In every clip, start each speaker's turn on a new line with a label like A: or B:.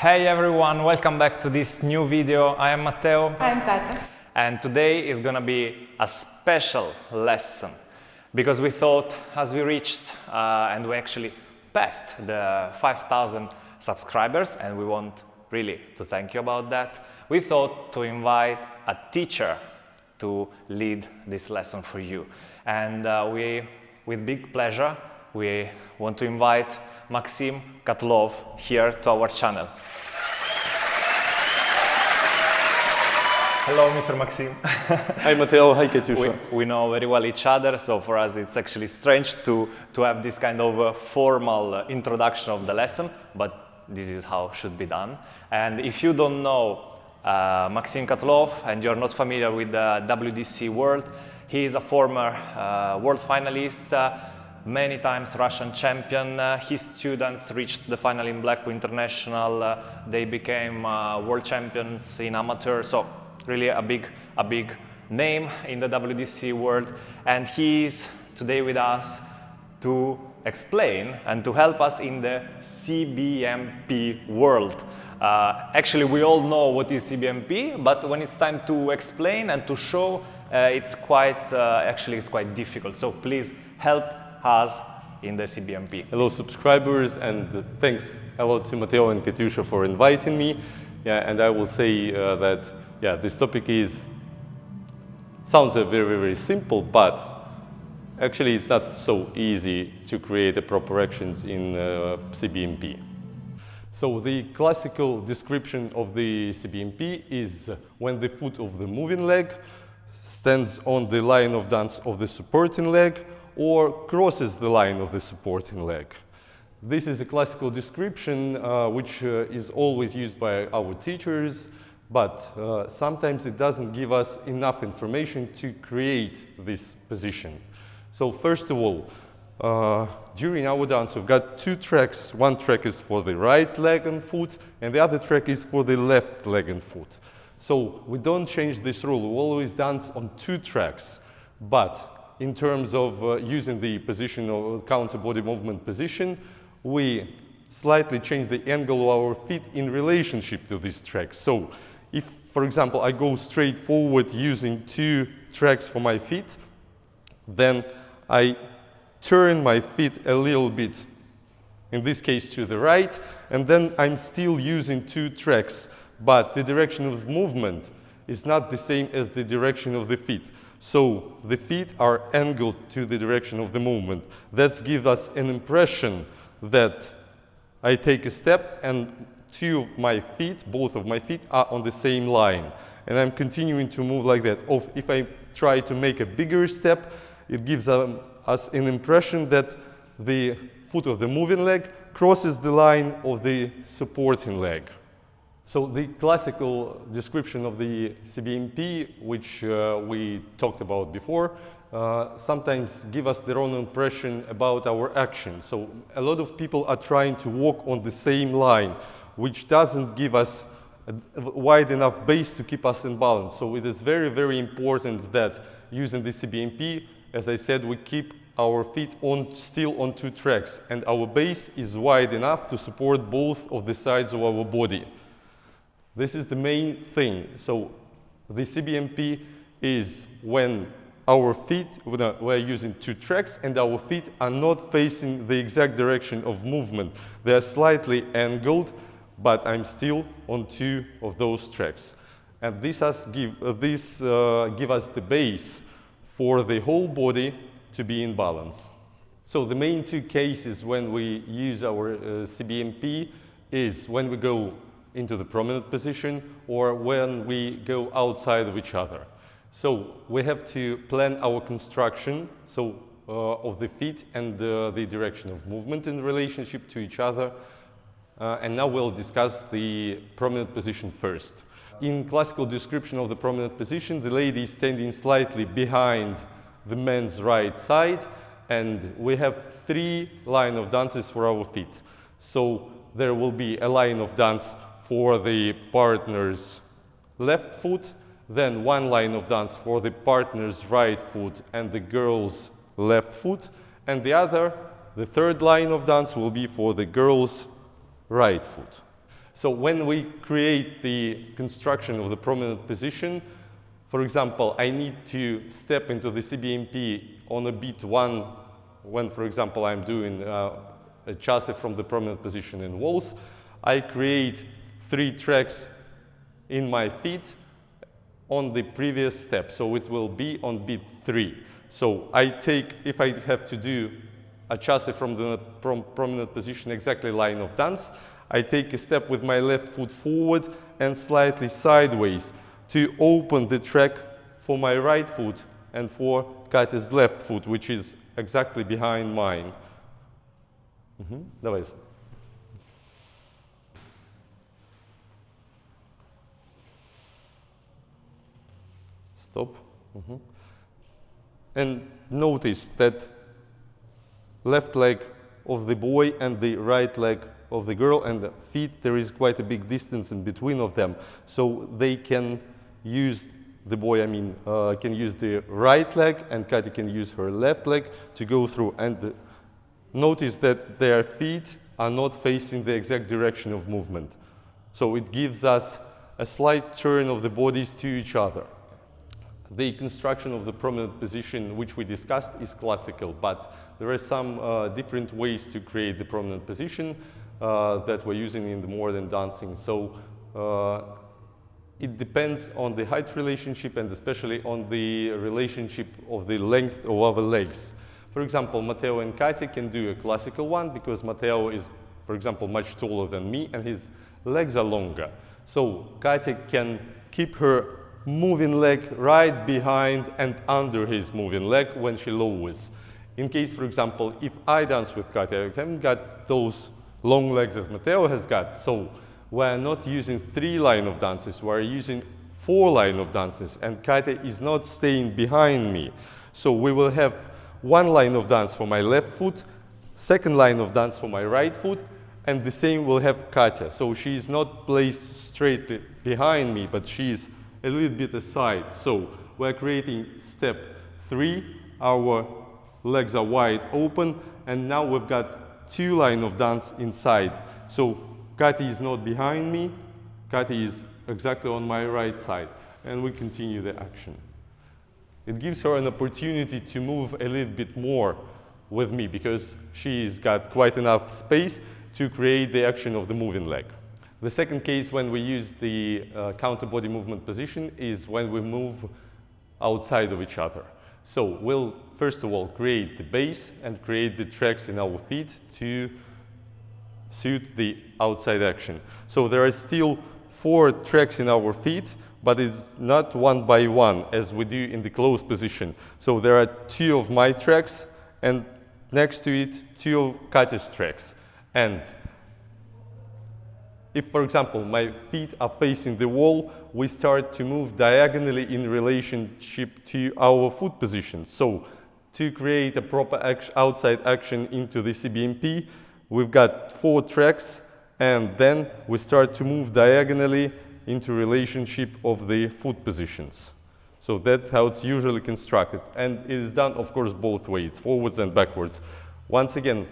A: Hey everyone, welcome back to this new video. I am Matteo.
B: I'm Katya.
A: And today is gonna be a special lesson because we thought as we reached and we actually passed the 5,000 subscribers, and we want really to thank you about that, we thought to invite a teacher to lead this lesson for you. And with big pleasure, we want to invite Maksim Kotlov here to our channel. Hello, Mr. Maksim.
C: Hi, Matteo. Hi, Katyusha.
A: We know very well each other, so for us it's actually strange to have this kind of formal introduction of the lesson, but this is how it should be done. And if you don't know Maksim Kotlov and you're not familiar with the WDC world, he is a former world finalist, many times Russian champion. His students reached the final in Blackpool International. They became world champions in amateur. So really a big name in the WDC world. And he is today with us to explain and to help us in the CBMP world. Actually, we all know what is CBMP, but when it's time to explain and to show, it's quite difficult. So please help us in the CBMP.
C: Hello, subscribers, and thanks a lot to Matteo and Katyusha for inviting me. Yeah, and I will say that this topic sounds very simple, but actually it's not so easy to create a proper actions in CBMP. So the classical description of the CBMP is when the foot of the moving leg stands on the line of dance of the supporting leg or crosses the line of the supporting leg. This is a classical description which is always used by our teachers, but sometimes it doesn't give us enough information to create this position. So first of all, during our dance we've got two tracks. One track is for the right leg and foot, and the other track is for the left leg and foot. So we don't change this rule. We always dance on two tracks, but in terms of using the position of counter body movement position, we slightly change the angle of our feet in relationship to this track. So if, for example, I go straight forward using two tracks for my feet, then I turn my feet a little bit, in this case to the right, and then I'm still using two tracks, but the direction of movement is not the same as the direction of the feet. So the feet are angled to the direction of the movement. That gives us an impression that I take a step and two of my feet, both of my feet, are on the same line. And I'm continuing to move like that. If I try to make a bigger step, it gives us an impression that the foot of the moving leg crosses the line of the supporting leg. So the classical description of the CBMP, which we talked about before, sometimes give us the wrong impression about our action. So a lot of people are trying to walk on the same line, which doesn't give us a wide enough base to keep us in balance. So it is very important that using the CBMP, as I said, we keep our feet still on two tracks, and our base is wide enough to support both of the sides of our body. This is the main thing. So the CBMP is when our feet, we're using two tracks and our feet are not facing the exact direction of movement. They are slightly angled, but I'm still on two of those tracks. And this give us the base for the whole body to be in balance. So the main two cases when we use our CBMP is when we go into the prominent position or when we go outside of each other. So we have to plan our construction of the feet and the direction of movement in relationship to each other. And now we'll discuss the prominent position first. In classical description of the prominent position, the lady is standing slightly behind the man's right side, and we have three lines of dances for our feet. So there will be a line of dance for the partner's left foot, then one line of dance for the partner's right foot and the girl's left foot, and the third line of dance will be for the girl's right foot. So when we create the construction of the prominent position, for example, I need to step into the CBMP on a beat 1 when, for example, I'm doing a chassis from the prominent position in walls. I create 3 tracks in my feet on the previous step, so it will be on beat 3. So I take, if I have to do a chassis from the prominent position, exactly line of dance, I take a step with my left foot forward and slightly sideways to open the track for my right foot and for Katya's left foot, which is exactly behind mine. Давай. Stop. And notice that left leg of the boy and the right leg of the girl and the feet, there is quite a big distance in between of them. So they can use, the boy, can use the right leg and Katya can use her left leg to go through. And notice that their feet are not facing the exact direction of movement. So it gives us a slight turn of the bodies to each other. The construction of the prominent position, which we discussed, is classical, but there are some different ways to create the prominent position that we're using in the modern dancing. So it depends on the height relationship and especially on the relationship of the length of our legs. For example, Matteo and Katya can do a classical one because Matteo is, for example, much taller than me and his legs are longer. So Katya can keep her moving leg right behind and under his moving leg when she lowers. In case, for example, if I dance with Katya, I haven't got those long legs as Matteo has got, so we're not using 3 line of dances, we're using 4 line of dances, and Katya is not staying behind me. So we will have 1 line of dance for my left foot, 2nd line of dance for my right foot, and the same will have Katya. So she is not placed straight behind me, but she is a little bit aside. So we're creating step 3, our legs are wide open, and now we've got 2 line of dance inside. So Katya is not behind me, Katya is exactly on my right side, and we continue the action. It gives her an opportunity to move a little bit more with me because she's got quite enough space to create the action of the moving leg. The second case when we use the counter body movement position is when we move outside of each other. So we'll first of all create the base and create the tracks in our feet to suit the outside action. So there are still 4 tracks in our feet, but it's not 1 by 1 as we do in the closed position. So there are 2 of my tracks and next to it 2 of Katya's tracks. And if, for example, my feet are facing the wall, we start to move diagonally in relationship to our foot position. So to create a proper outside action into the CBMP, we've got 4 tracks, and then we start to move diagonally into relationship of the foot positions. So that's how it's usually constructed. And it is done, of course, both ways, forwards and backwards. Once again,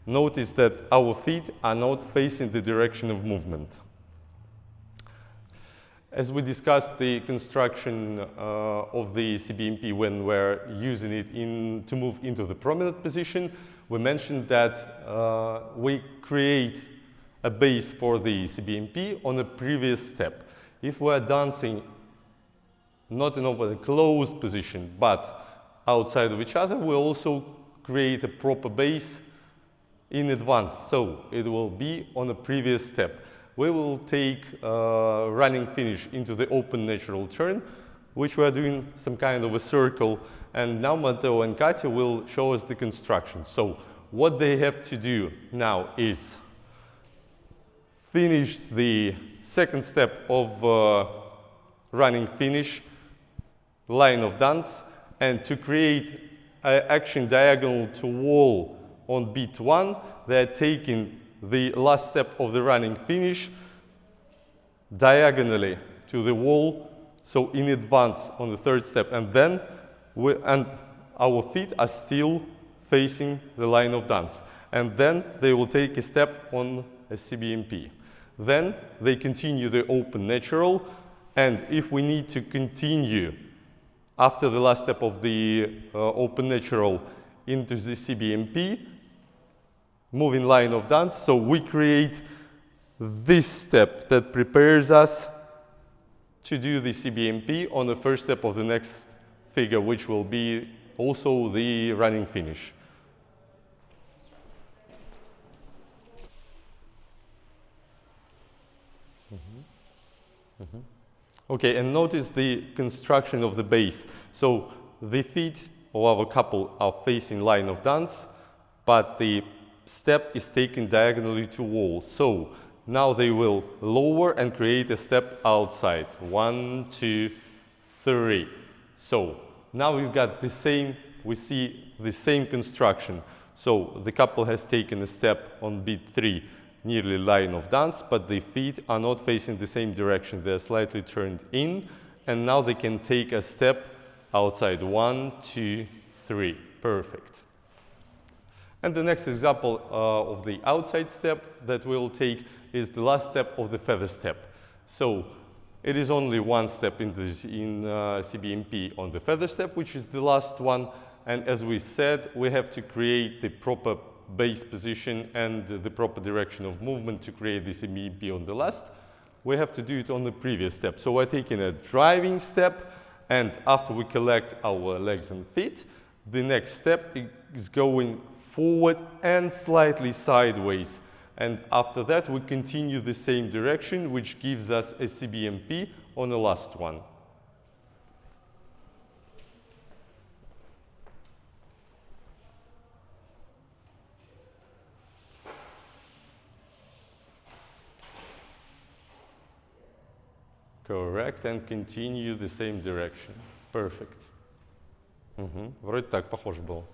C: notice that our feet are not facing the direction of movement. As we discussed the construction of the CBMP when we're using it to move into the prominent position, we mentioned that we create a base for the CBMP on a previous step. If we're dancing not in a closed position, but outside of each other, we also create a proper base in advance, so it will be on a previous step. We will take running finish into the open natural turn, which we are doing some kind of a circle, and now Matteo and Katya will show us the construction. So what they have to do now is finish the second step of running finish, line of dance, and to create an action diagonal to wall on beat 1, they're taking the last step of the running finish diagonally to the wall, so in advance on the third step, and then our feet are still facing the line of dance. And then they will take a step on a CBMP. Then they continue the open natural, and if we need to continue after the last step of the open natural into the CBMP, moving line of dance, so we create this step that prepares us to do the CBMP on the first step of the next figure, which will be also the running finish. Okay, and notice the construction of the base. So the feet of our couple are facing line of dance, but the step is taken diagonally to wall. So now they will lower and create a step outside. 1, 2, 3. So now we've got the same, we see the same construction. So the couple has taken a step on beat 3, nearly line of dance, but the feet are not facing the same direction. They're slightly turned in, and now they can take a step outside. 1, 2, 3. Perfect. And the next example of the outside step that we'll take is the last step of the feather step. So it is only one step in CBMP on the feather step, which is the last one. And as we said, we have to create the proper base position and the proper direction of movement to create the CBMP on the last. We have to do it on the previous step. So we're taking a driving step, and after we collect our legs and feet, the next step is going forward and slightly sideways. And after that, we continue the same direction, which gives us a CBMP on the last one. Correct, and continue the same direction. Perfect. Вроде так похоже было.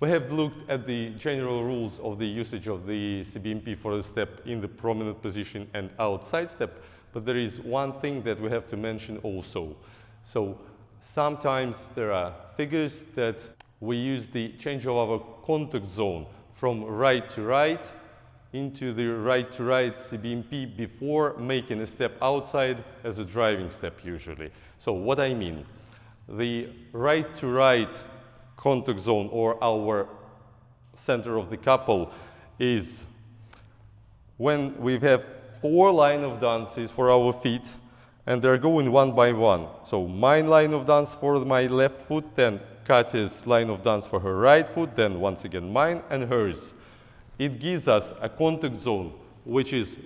C: We have looked at the general rules of the usage of the CBMP for the step in the prominent position and outside step, but there is one thing that we have to mention also. So sometimes there are figures that we use the change of our contact zone from right to right into the right to right CBMP before making a step outside as a driving step usually. So what I mean, the right to right contact zone, or our center of the couple, is when we have 4 line of dances for our feet, and they're going one by one. So my line of dance for my left foot, then Katya's line of dance for her right foot, then once again mine and hers. It gives us a contact zone which is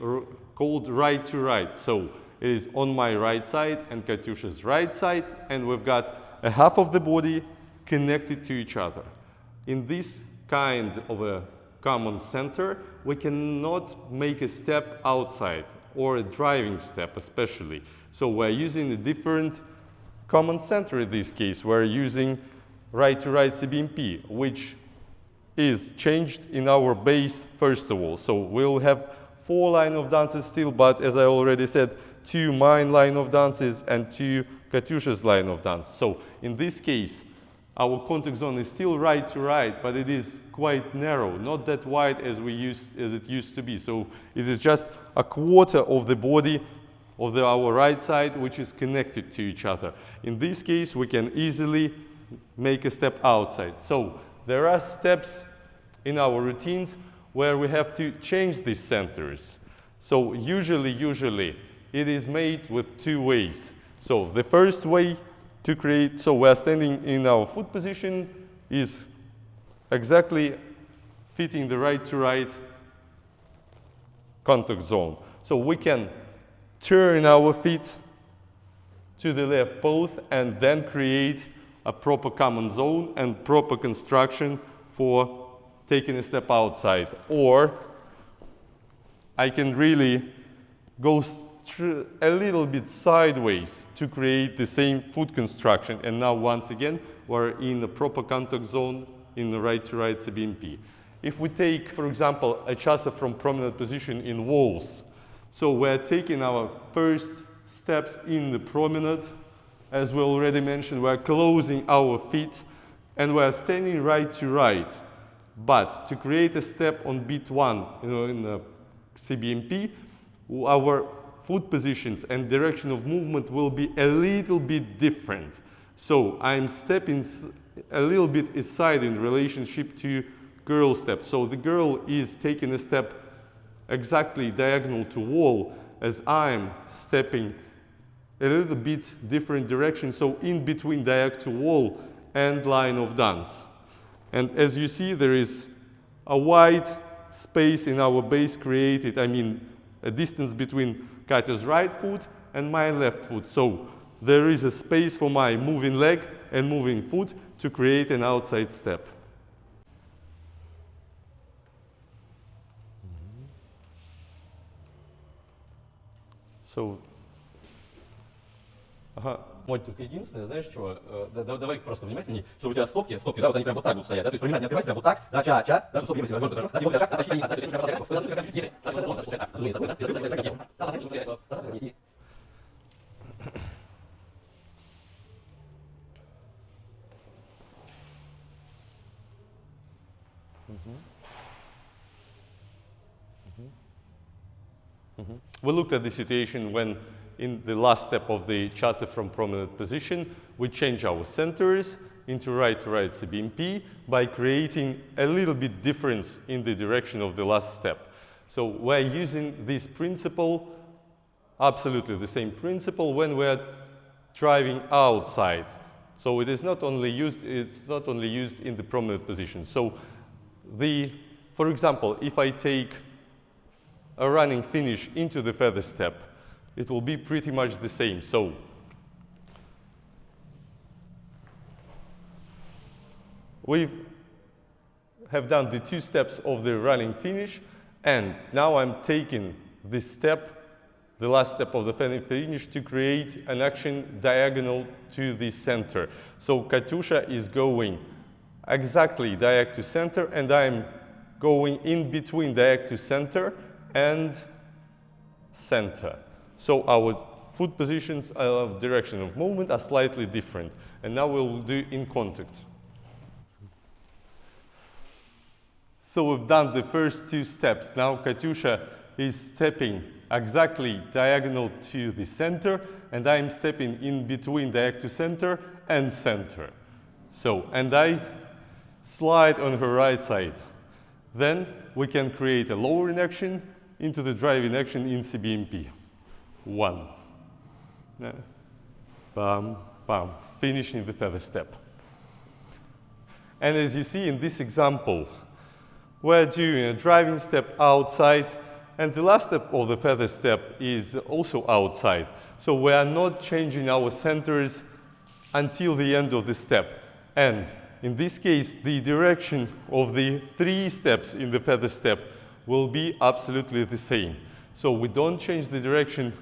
C: called right to right. So it is on my right side and Katyusha's right side, and we've got a half of the body connected to each other. In this kind of a common center, we cannot make a step outside, or a driving step especially. So we're using a different common center in this case. We're using right to right CBMP, which is changed in our base first of all. So we'll have 4 line of dances still, but as I already said, 2 mine line of dances and 2 Katyusha's line of dance. So in this case, our contact zone is still right to right, but it is quite narrow, not that wide as it used to be. So it is just a quarter of the body of our right side which is connected to each other. In this case, we can easily make a step outside. So there are steps in our routines where we have to change these centers. So usually it is made with 2 ways. So the first way to create, so we're standing in our foot position, is exactly fitting the right to right contact zone. So we can turn our feet to the left both, and then create a proper common zone and proper construction for taking a step outside. Or I can really go a little bit sideways to create the same foot construction. And now once again, we're in the proper contact zone in the right to right CBMP. If we take, for example, a chassa from prominent position in walls, so we're taking our first steps in the promenade. As we already mentioned, we're closing our feet and we're standing right to right. But to create a step on beat 1 in CBMP, our foot positions and direction of movement will be a little bit different. So I'm stepping a little bit aside in relationship to girl step. So the girl is taking a step exactly diagonal to wall, as I'm stepping a little bit different direction, so in between diag to wall and line of dance. And as you see, there is a wide space in our base created, I mean a distance between Katya's right foot and my left foot. So there is a space for my moving leg and moving foot to create an outside step. So,
B: Мой только единственное, знаешь, что, давай просто внимательней, что у тебя стопки, да, вот они прям вот так будут стоять, да, то есть внимательно открывайся, прям вот так, да, да, чтобы стопки были развернуты, хорошо, да, не будет шаг, почти не назад, то есть
C: we looked at the situation when, in the last step of the chassis from prominent position, we change our centers into right-to-right CBMP by creating a little bit difference in the direction of the last step. So we're using this principle, absolutely the same principle, when we're driving outside. So it is not only used, it's not only used in the prominent position. So for example, if I take a running finish into the feather step, it will be pretty much the same. So we have done the 2 steps of the running finish, and now I'm taking this step, the last step of the feather finish, to create an action diagonal to the center. So Katyusha is going exactly diag to center, and I'm going in between diag to center and center. So our foot positions of direction of movement are slightly different. And now we'll do in contact. So we've done the first 2 steps. Now Katyusha is stepping exactly diagonal to the center, and I'm stepping in between diag to center and center. So, and I slide on her right side. Then we can create a lowering action into the driving action in CBMP. 1. Bam, bam, finishing the feather step. And as you see in this example, we're doing a driving step outside, and the last step of the feather step is also outside. So we are not changing our centers until the end of the step. And in this case, the direction of the 3 steps in the feather step will be absolutely the same. So we don't change the direction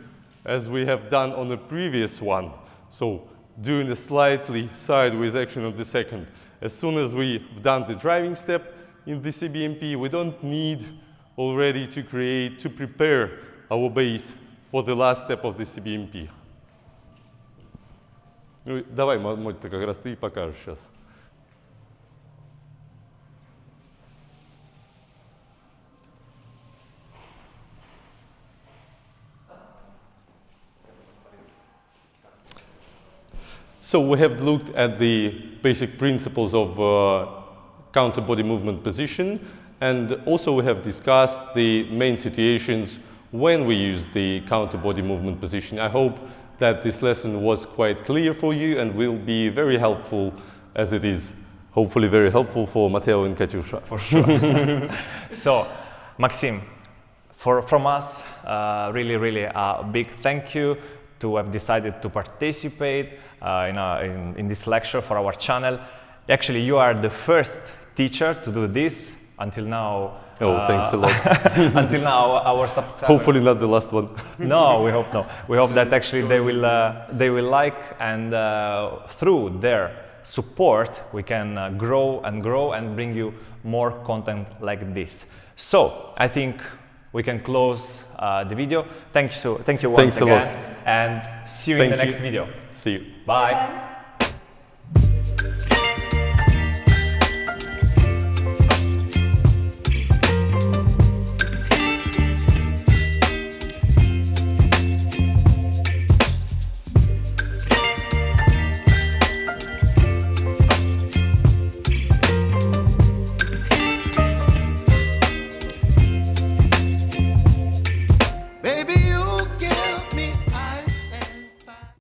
C: as we have done on the previous one. So doing a slightly sideways action on the second. As soon as we've done the driving step in the CBMP, we don't need already to prepare our base for the last step of the CBMP. Ну, давай, Моть, как раз ты покажешь сейчас. So we have looked at the basic principles of counter body movement position, and also we have discussed the main situations when we use the counter body movement position. I hope that this lesson was quite clear for you and will be very helpful, as it is hopefully very helpful for Matteo and Katyusha.
A: For sure. So, Maxim, from us, really a big thank you to have decided to participate in this lecture for our channel. Actually, you are the first teacher to do this until now.
C: Oh, thanks a lot.
A: Until now, our subscribers.
C: Hopefully not the last one.
A: No, we hope no. We hope that actually they will like, and through their support, we can grow and bring you more content like this. So I think we can close the video. Thank you once again, and see you in the next video.
C: See you.
A: Bye.